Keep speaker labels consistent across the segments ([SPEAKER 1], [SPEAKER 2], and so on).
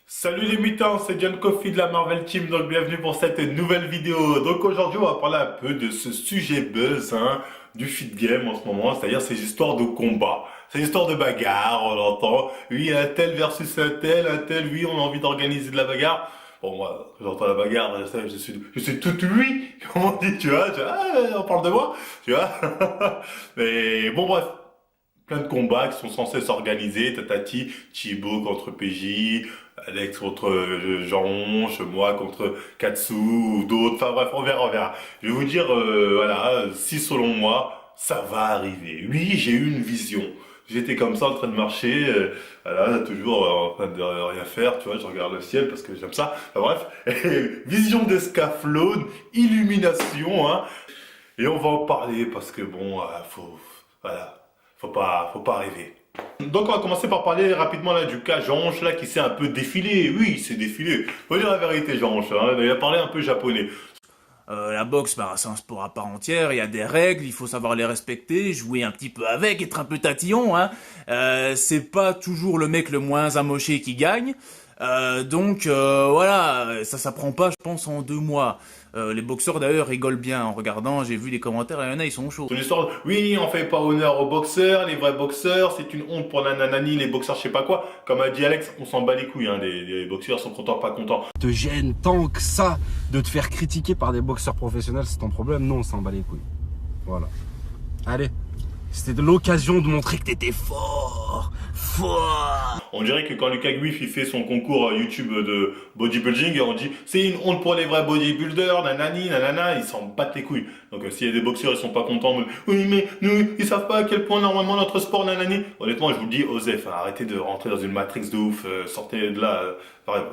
[SPEAKER 1] Salut les mutants, c'est John Coffey de la Marvel Team, donc bienvenue pour cette nouvelle vidéo. Donc aujourd'hui on va parler un peu de ce sujet buzz du feed game en ce moment, c'est-à-dire ces histoires de combat, ces histoires de bagarre, on entend, oui un tel versus un tel, oui on a envie d'organiser de la bagarre. Bon moi, j'entends la bagarre, je suis tout oui, comme on dit, on parle de moi, tu vois. Mais bon bref, plein de combats qui sont censés s'organiser, tatati, Thibaut contre PJ, Alex contre Jean-Onche, moi contre Katsu ou d'autres, enfin bref, on verra. Je vais vous dire, voilà, si selon moi, ça va arriver. Oui, j'ai eu une vision. J'étais comme ça en train de marcher, voilà, toujours en train de rien faire, tu vois, je regarde le ciel parce que j'aime ça. Enfin, bref, vision d'escaflowne, illumination, hein. Et on va en parler parce que bon, voilà, faut pas rêver. Donc on va commencer par parler rapidement là du cas Jean-Ange là qui s'est un peu défilé. Oui, il s'est défilé. Faut dire la vérité Jean-Ange, hein. Il a parlé un peu japonais.
[SPEAKER 2] La boxe, bah, c'est un sport à part entière, il y a des règles, il faut savoir les respecter, jouer un petit peu avec, être un peu tatillon, hein. C'est pas toujours le mec le moins amoché qui gagne. Voilà, ça s'apprend pas, je pense, en 2 mois. Les boxeurs d'ailleurs rigolent bien en regardant, j'ai vu les commentaires, il y en a, ils sont chauds.
[SPEAKER 1] Son histoire, oui, on fait pas honneur aux boxeurs, les vrais boxeurs, c'est une honte pour la nanani, les boxeurs je sais pas quoi. Comme a dit Alex, on s'en bat les couilles, hein, les boxeurs sont contents, pas contents.
[SPEAKER 3] Te gêne tant que ça de te faire critiquer par des boxeurs professionnels, c'est ton problème. Non, on s'en bat les couilles. Voilà. Allez, c'était de l'occasion de montrer que t'étais fort. Fort.
[SPEAKER 1] On dirait que quand Lucas Guif il fait son concours YouTube de bodybuilding, on dit c'est une honte pour les vrais bodybuilders, nanani, nanana, ils s'en battent les couilles. Donc s'il y a des boxeurs, ils sont pas contents, oui mais nous, ils savent pas à quel point normalement notre sport, nanani. Honnêtement, je vous le dis, osez, arrêtez de rentrer dans une matrix de ouf, sortez de là.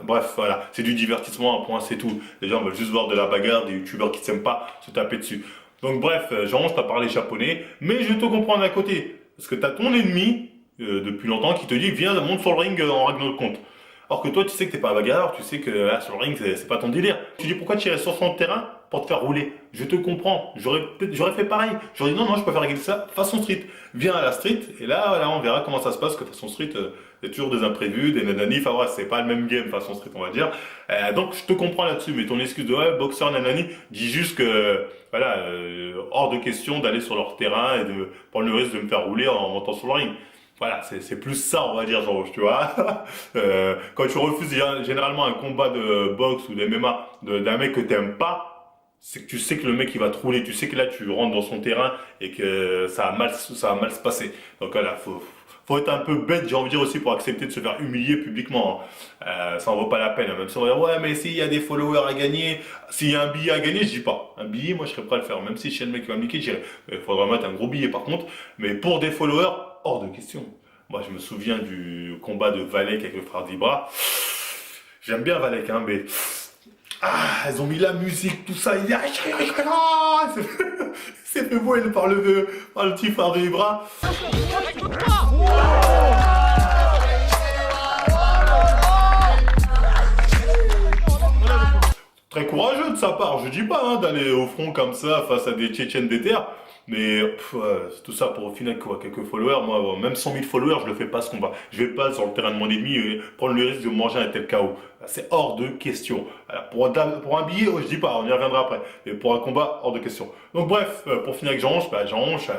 [SPEAKER 1] Bref, voilà, c'est du divertissement, un point, c'est tout. Les gens veulent juste voir de la bagarre, des youtubeurs qui s'aiment pas, se taper dessus. Donc bref, Jean, je t'ai parlé japonais, mais je te comprends d'un côté. Parce que t'as ton ennemi, depuis longtemps, qui te dit viens, monte sur le ring en règle de compte. Alors que toi, tu sais que t'es pas un bagarreur, tu sais que là, sur le ring, c'est pas ton délire. Tu dis pourquoi tu irais sur son terrain pour te faire rouler. Je te comprends. J'aurais fait pareil. J'aurais dit non, je préfère régler ça façon street. Viens à la street, et là, voilà, on verra comment ça se passe, que façon street, il y a toujours des imprévus, des nanani, enfin ouais, c'est pas le même game façon street, on va dire. Donc je te comprends là-dessus, mais ton excuse de ouais, boxeur nanani, dis juste que voilà, hors de question d'aller sur leur terrain et de prendre le risque de me faire rouler en montant sur le ring. Voilà, c'est plus ça, on va dire, genre, tu vois. Quand tu refuses généralement un combat de boxe ou d'MMA d'un mec que t'aimes pas, c'est que tu sais que le mec il va te rouler, tu sais que là tu rentres dans son terrain et que ça va mal se passer. Donc voilà, faut être un peu bête, j'ai envie de dire aussi, pour accepter de se faire humilier publiquement, hein. Ça en vaut pas la peine, hein. Même si on va dire ouais mais s'il y a des followers à gagner, s'il y a un billet à gagner, je dis pas. Un billet, moi je serais prêt à le faire, même si chez le mec qui va me niquer, je dirais. Il faudra mettre un gros billet par contre, mais pour des followers, hors de question. Moi je me souviens du combat de Valek avec le frère d'Ibra. J'aime bien Valek, hein, mais elles ont mis la musique, tout ça, il dit c'est fait voler par le petit frère d'Ibra. Très courageux de sa part, je dis pas hein, d'aller au front comme ça face à des Tchétchènes d'éther, mais tout ça pour au final quoi, quelques followers, moi même 100 000 followers je le fais pas ce combat. Je vais pas sur le terrain de mon ennemi prendre le risque de manger un tel KO. C'est hors de question. Alors, pour un billet, je dis pas, on y reviendra après, mais pour un combat, hors de question. Donc bref, pour finir avec Jean-Ange,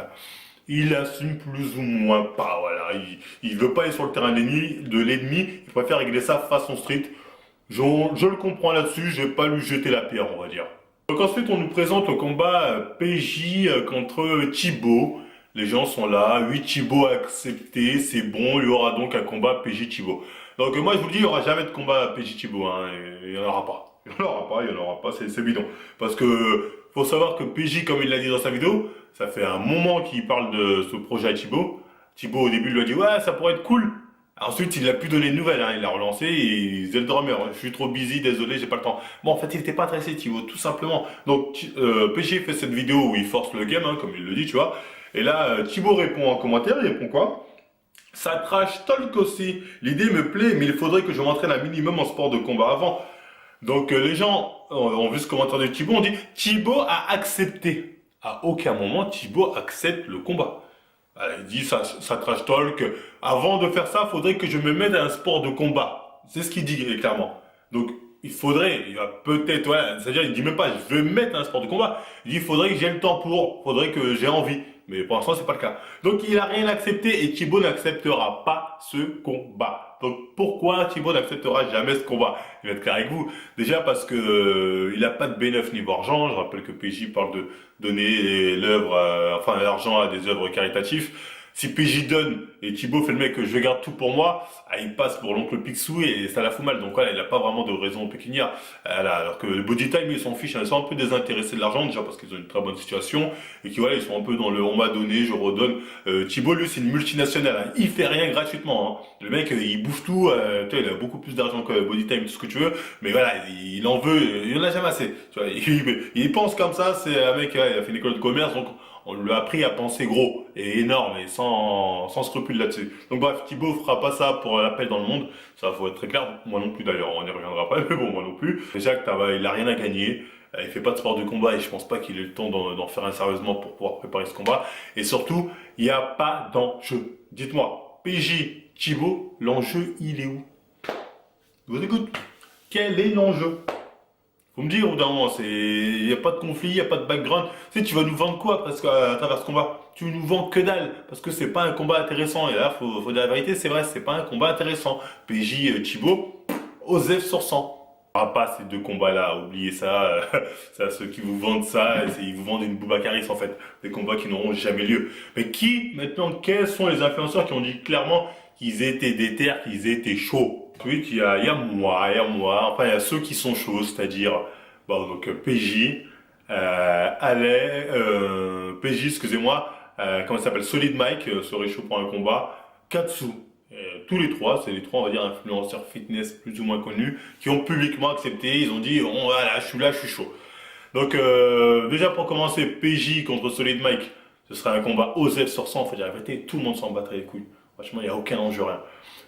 [SPEAKER 1] il assume plus ou moins pas, voilà, il veut pas aller sur le terrain de l'ennemi, il préfère régler ça façon street. Je le comprends là-dessus, je vais pas lui jeter la pierre, on va dire. Donc ensuite, on nous présente le combat PJ contre Thibaut. Les gens sont là, oui, Thibaut a accepté, c'est bon, il y aura donc un combat PJ Thibaut. Donc moi je vous le dis, il n'y aura jamais de combat PJ Thibaut, hein, il n'y en aura pas. Il n'y en aura pas, c'est bidon. Parce que faut savoir que PJ, comme il l'a dit dans sa vidéo, ça fait un moment qu'il parle de ce projet à Thibaut. Thibaut au début lui a dit ouais, ça pourrait être cool. Ensuite, il a plus donné de nouvelles, hein. Il a relancé et c'est le drummer. Je suis trop busy, désolé, j'ai pas le temps. Bon, en fait, il était pas intéressé, Thibaut, tout simplement. Donc, PG fait cette vidéo où il force le game, hein, comme il le dit, tu vois. Et là, Thibaut répond en commentaire, il répond quoi? Ça trash talk aussi. L'idée me plaît, mais il faudrait que je m'entraîne un minimum en sport de combat avant. Donc, les gens ont vu ce commentaire de Thibaut, on dit Thibaut a accepté. À aucun moment, Thibaut accepte le combat. Il dit ça trash talk. Avant de faire ça, faudrait que je me mette à un sport de combat. C'est ce qu'il dit clairement. Donc, il va peut-être, voilà, c'est-à-dire, il dit même pas, je veux me mettre un sport de combat. Il dit, il faudrait que j'ai le temps faudrait que j'ai envie. Mais pour l'instant, c'est pas le cas. Donc, il a rien accepté et Thibaut n'acceptera pas ce combat. Donc, pourquoi Thibaut n'acceptera jamais ce combat? Je vais être clair avec vous. Déjà parce que, il a pas de bénéfice niveau argent. Je rappelle que PJ parle de donner l'argent à des œuvres caritatives. Si PJ donne et Thibaut fait le mec que je garde tout pour moi, il passe pour l'oncle Picsou et ça la fout mal. Donc voilà, il n'a pas vraiment de raison pécuniaire. Alors que le Body Time, ils s'en fichent, ils sont un peu désintéressés de l'argent déjà parce qu'ils ont une très bonne situation et qui voilà, ils sont un peu dans le on m'a donné, je redonne. Thibaut lui c'est une multinationale, hein. Il fait rien gratuitement. Hein. Le mec il bouffe tout, tu vois, il a beaucoup plus d'argent que Body Time, tout ce que tu veux, mais voilà, il en veut, il en a jamais assez. Tu vois, il pense comme ça, c'est un mec, il a fait une école de commerce donc. On lui a appris à penser gros et énorme et sans scrupule là-dessus. Donc bref, Thibaut fera pas ça pour la paix dans le monde. Ça, faut être très clair. Moi non plus d'ailleurs, on y reviendra pas. Mais bon, moi non plus. Déjà que il a rien à gagner. Il fait pas de sport de combat et je pense pas qu'il ait le temps d'en faire un sérieusement pour pouvoir préparer ce combat. Et surtout, il n'y a pas d'enjeu. Dites-moi, PJ, Thibaut, l'enjeu, il est où? Je vous écoute. Quel est l'enjeu? Faut me dire, au bout d'un moment, il n'y a pas de conflit, il n'y a pas de background. Tu vas nous vendre quoi presque à travers ce combat? Tu nous vends que dalle, parce que c'est pas un combat intéressant. Et là, faut dire la vérité, c'est vrai, c'est pas un combat intéressant. PJ, Thibaut, Osef sur 100. Pas ces deux combats-là, oubliez ça. C'est à ceux qui vous vendent ça, ils vous vendent une Boubacaris en fait. Des combats qui n'auront jamais lieu. Mais maintenant, quels sont les influenceurs qui ont dit clairement qu'ils étaient déter, qu'ils étaient chauds? Oui, il y a moi, enfin il y a ceux qui sont chauds, c'est-à-dire donc PJ, PJ, excusez-moi, comment il s'appelle, Solid Mike serait chaud pour un combat, Katsu, tous les trois, c'est les trois on va dire influenceurs fitness plus ou moins connus qui ont publiquement accepté, ils ont dit voilà, je suis chaud. Donc déjà pour commencer, PJ contre Solid Mike, ce serait un combat OSEF sur 100, faut dire la vérité, tout le monde s'en battrait les couilles. Franchement, il n'y a aucun enjeu, rien.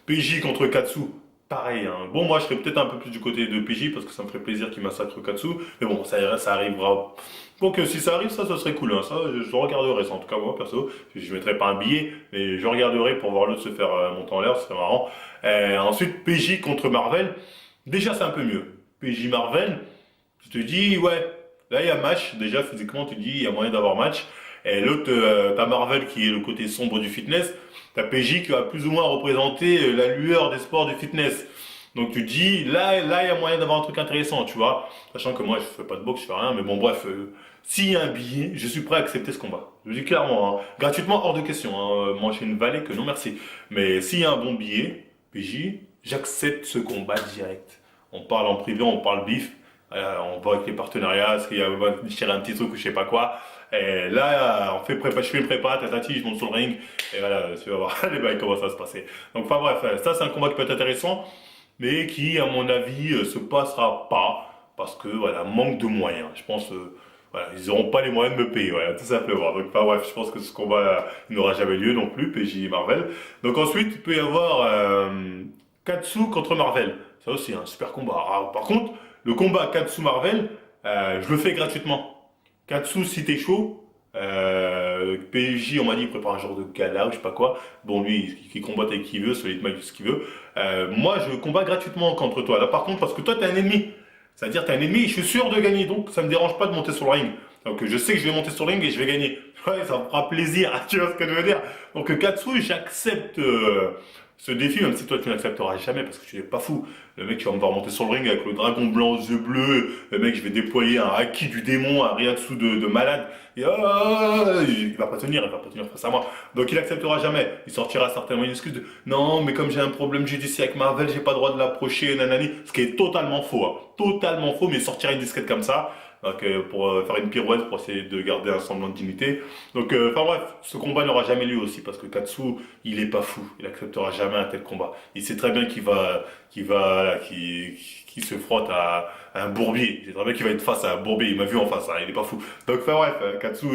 [SPEAKER 1] PJ contre Katsu, pareil, hein. Bon, moi, je serais peut-être un peu plus du côté de PJ parce que ça me ferait plaisir qu'il massacre Katsu. Mais bon, ça arrivera. Donc, si ça arrive, ça serait cool. Hein. Ça, je regarderai ça. En tout cas, moi, perso, je mettrai pas un billet, mais je regarderai pour voir l'autre se faire monter en l'air. Ce serait marrant. Ensuite, PJ contre Marvel. Déjà, c'est un peu mieux. PJ Marvel, tu te dis, ouais, là, il y a match. Déjà, physiquement, tu te dis, il y a moyen d'avoir match. Et l'autre, t'as Marvel qui est le côté sombre du fitness. T'as PJ qui va plus ou moins représenter la lueur des sports du fitness. Donc tu te dis, là, il y a moyen d'avoir un truc intéressant, tu vois. Sachant que moi, je fais pas de boxe, je fais rien. Mais bon, bref, s'il y a un billet, je suis prêt à accepter ce combat. Je le dis clairement, hein. Gratuitement, hors de question. Hein. Manger une vallée que non merci. Mais s'il y a un bon billet, PJ, j'accepte ce combat direct. On parle en privé, on parle bif. On voit avec les partenariats, est-ce qu'il y a tirer un petit truc ou je sais pas quoi. Et là, je fais une prépa, tatati, je monte sur le ring, et voilà, tu vas voir les bails comment ça va se passer. Donc, enfin bref, ça c'est un combat qui peut être intéressant, mais qui, à mon avis, se passera pas, parce que, voilà, manque de moyens. Je pense, voilà, ils n'auront pas les moyens de me payer, voilà, tout simplement. Donc, enfin bref, je pense que ce combat n'aura jamais lieu non plus, PJ et Marvel. Donc ensuite, il peut y avoir Katsu contre Marvel. Ça aussi, un super combat. Alors, par contre, le combat Katsu Marvel, je le fais gratuitement. Katsu, si t'es chaud, PJ, on m'a dit, il prépare un genre de gala ou je sais pas quoi. Bon, lui, il combat avec qui veut, Solid Mike, ce qu'il veut. Moi, je combats gratuitement contre toi. Là, par contre, parce que toi, t'es un ennemi. C'est-à-dire, t'es un ennemi et je suis sûr de gagner. Donc, ça me dérange pas de monter sur le ring. Donc, je sais que je vais monter sur le ring et je vais gagner. Ouais, ça me fera plaisir. Tu vois ce que je veux dire? Donc, Katsu, j'accepte ce défi, même si toi tu n'accepteras jamais parce que tu n'es pas fou. Le mec, tu vas me voir monter sur le ring avec le dragon blanc aux yeux bleus. Le mec, je vais déployer un haki du démon, un Ryatsu de malade. Et il va pas tenir face à moi. Donc il acceptera jamais. Il sortira certainement une excuse de non, mais comme j'ai un problème judiciaire avec Marvel, j'ai pas le droit de l'approcher, nanani. Ce qui est totalement faux, hein. Totalement faux, mais il sortira une disquette comme ça. Donc, pour faire une pirouette, pour essayer de garder un semblant de dignité. Donc, enfin bref, ce combat n'aura jamais lieu aussi parce que Katsu, il est pas fou. Il acceptera jamais un tel combat. Il sait très bien qu'il se frotte à un bourbier. Il sait très bien qu'il va être face à un bourbier. Il m'a vu en face, hein, il est pas fou. Donc, enfin bref, Katsu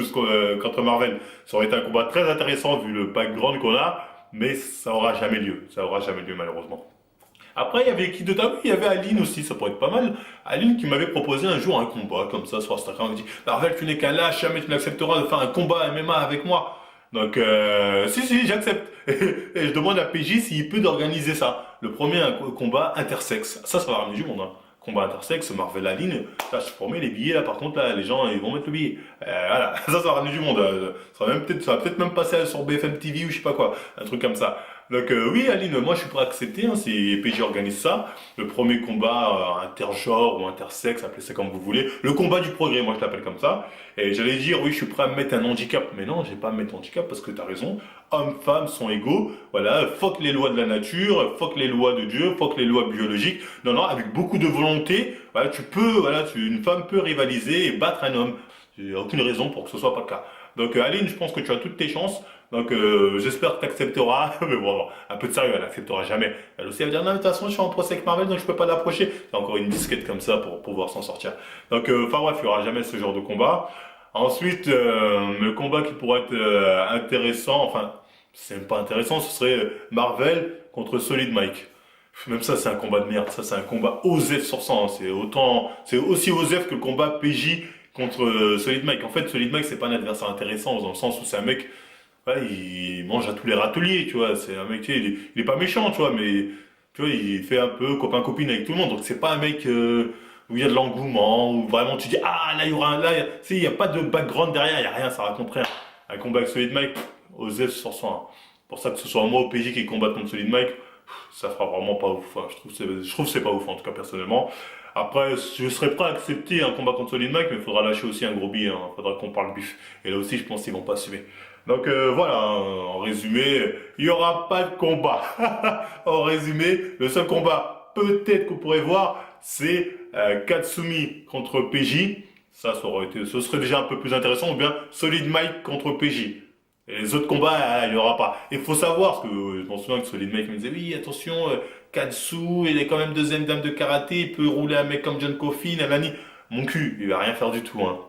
[SPEAKER 1] contre Marvel, ça aurait été un combat très intéressant vu le background qu'on a, mais ça aura jamais lieu. Ça aura jamais lieu malheureusement. Après, il y avait qui de tabou? Il y avait Aline aussi, ça pourrait être pas mal. Aline qui m'avait proposé un jour un combat comme ça sur Instagram. Elle me dit Marvel, tu n'es qu'un lâche, jamais tu n'accepteras de faire un combat MMA avec moi. Donc, si, j'accepte. Et je demande à PJ s'il peut d'organiser ça. le premier combat intersexe. Ça va ramener du monde. Hein. Combat intersexe, Marvel Aline. Là, je promets, les billets, là, par contre, là, les gens, ils vont mettre le billet. Voilà, ça va ramener du monde. Ça va peut-être même passer sur BFM TV ou je sais pas quoi. Un truc comme ça. Donc oui, Aline, moi je suis prêt à accepter, hein, si PJ organise ça. Le premier combat intergenre ou intersexe, appelez ça comme vous voulez. Le combat du progrès, moi je l'appelle comme ça. Et j'allais dire, oui, je suis prêt à me mettre un handicap. Mais non, je vais pas me mettre un handicap parce que tu as raison. Hommes, femmes sont égaux. Voilà, fuck les lois de la nature, fuck les lois de Dieu, fuck les lois biologiques. Non, non, avec beaucoup de volonté, voilà, une femme peut rivaliser et battre un homme. Il n'y a aucune raison pour que ce soit pas le cas. Donc Aline, je pense que tu as toutes tes chances. Donc j'espère que tu accepteras. Mais bon, un peu de sérieux, elle n'acceptera jamais. Elle aussi, elle va dire, non, mais de toute façon, je suis en procès avec Marvel, donc je peux pas l'approcher. C'est encore une disquette comme ça pour pouvoir s'en sortir. Donc, enfin bref, il n'y aura jamais ce genre de combat. Ensuite, le combat qui pourrait être intéressant, enfin, c'est même pas intéressant, ce serait Marvel contre Solid Mike. Même ça, c'est un combat de merde. Ça, c'est un combat OZEF sur 100. C'est aussi OZEF que le combat PJ contre Solid Mike. En fait, Solid Mike, c'est pas un adversaire intéressant dans le sens où c'est un mec, ouais, il mange à tous les râteliers, tu vois. C'est un mec, il est pas méchant, tu vois, mais tu vois, il fait un peu copain-copine avec tout le monde. Donc c'est pas un mec où il y a de l'engouement, où vraiment tu dis, ah là, il y aura il y a pas de background derrière, il y a rien, ça raconte rien. Un combat avec Solid Mike, OZEF sur 100. Pour ça que ce soit moi au PJ qui combatte contre Solid Mike, ça fera vraiment pas ouf. Hein. Je trouve que c'est pas ouf, en tout cas, personnellement. Après, je serais prêt à accepter un combat contre Solid Mike, mais il faudra lâcher aussi un gros billet. Hein. Il faudra qu'on parle bif. Et là aussi, je pense qu'ils vont pas assumer. Donc voilà, en résumé, il n'y aura pas de combat. En résumé, le seul combat peut-être qu'on pourrait voir, c'est Katsumi contre PJ. Ça ce serait déjà un peu plus intéressant. Ou bien Solid Mike contre PJ. Et les autres combats, il n'y aura pas. Il faut savoir, parce que je m'en souviens que Solid Mike me disait, oui, attention, Katsu, il est quand même deuxième dame de karaté, il peut rouler un mec comme John Coffey, nanani. Mon cul, il va rien faire du tout. Hein.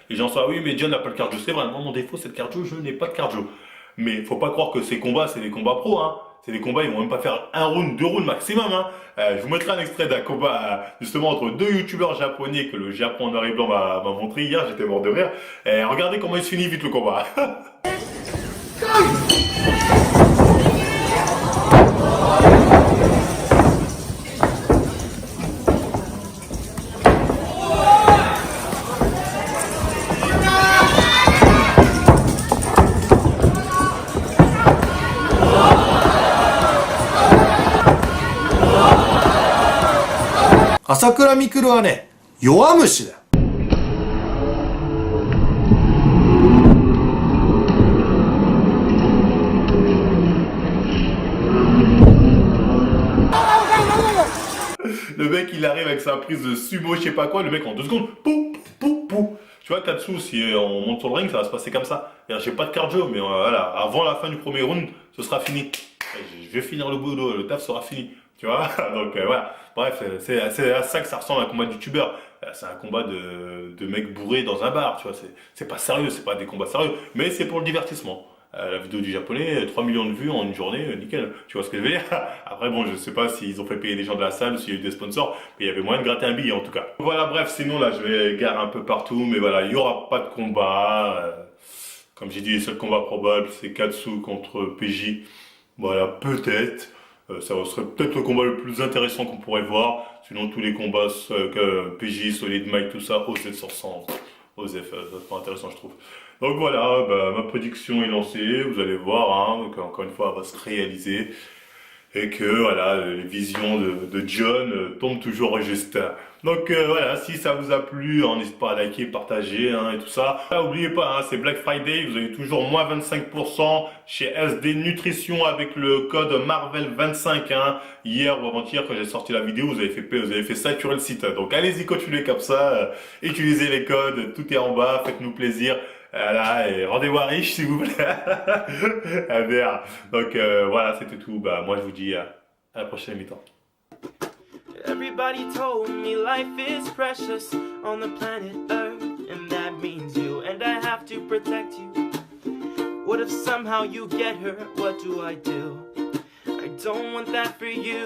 [SPEAKER 1] Les gens sont oui, mais John n'a pas le cardio. C'est vrai, moi, mon défaut, c'est le cardio, je n'ai pas de cardio. Mais faut pas croire que ces combats, c'est des combats pro. Hein. C'est des combats, ils vont même pas faire un round, 2 rounds maximum. Hein. Je vous mettrai un extrait d'un combat justement entre 2 youtubeurs japonais que le Japon en noir et blanc m'a montré hier, j'étais mort de rire. Regardez comment il se finit vite le combat.
[SPEAKER 4] Asakura Mikuru はね、弱虫だよ。
[SPEAKER 1] Le mec, il arrive avec sa prise de sumo, je sais pas quoi, le mec en 2 secondes, pou, pou, pou. Tu vois, Katsu, si on monte sur le ring, ça va se passer comme ça. J'ai pas de cardio, mais voilà, avant la fin du premier round, ce sera fini. Je vais finir le boulot, le taf sera fini. Tu vois, donc voilà. Bref, c'est à ça que ça ressemble à un combat de youtubeur. C'est un combat de mecs bourrés dans un bar, tu vois. C'est pas sérieux, c'est pas des combats sérieux, mais c'est pour le divertissement. La vidéo du japonais, 3 millions de vues en une journée, nickel. Tu vois ce que je veux dire? Après, bon, je sais pas s'ils ont fait payer des gens de la salle ou s'il y a eu des sponsors, mais il y avait moyen de gratter un billet en tout cas. Voilà, bref, sinon là, je vais garer un peu partout, mais voilà, il y aura pas de combat. Comme j'ai dit, les seuls combats probables, c'est Katsu contre PJ. Voilà, peut-être. Ça serait peut-être le combat le plus intéressant qu'on pourrait voir. Sinon, tous les combats PJ, Solid Mike, tout ça, OZEF sur 100. OZEF, ça c'est pas intéressant, je trouve. Donc voilà, ma prédiction est lancée. Vous allez voir, hein, encore une fois, elle va se réaliser. Et que voilà, les visions de John tombent toujours juste. Donc voilà, si ça vous a plu, n'hésitez pas à liker, partager hein, et tout ça. N'oubliez pas, hein, c'est Black Friday, vous avez toujours moins 25% chez SD Nutrition avec le code Marvel25. Hein. Hier ou avant-hier, quand j'ai sorti la vidéo, vous avez fait saturer le site. Donc allez-y, continuez comme ça, utilisez les codes, tout est en bas, faites-nous plaisir. Voilà, et rendez-vous à riche s'il vous plaît. Donc voilà, c'était tout. Moi je vous dis à la prochaine mi-temps.
[SPEAKER 5] Everybody told me life is precious on the planet Earth, and that means you, and I have to protect you. What if somehow you get hurt? What do? I don't want that for you.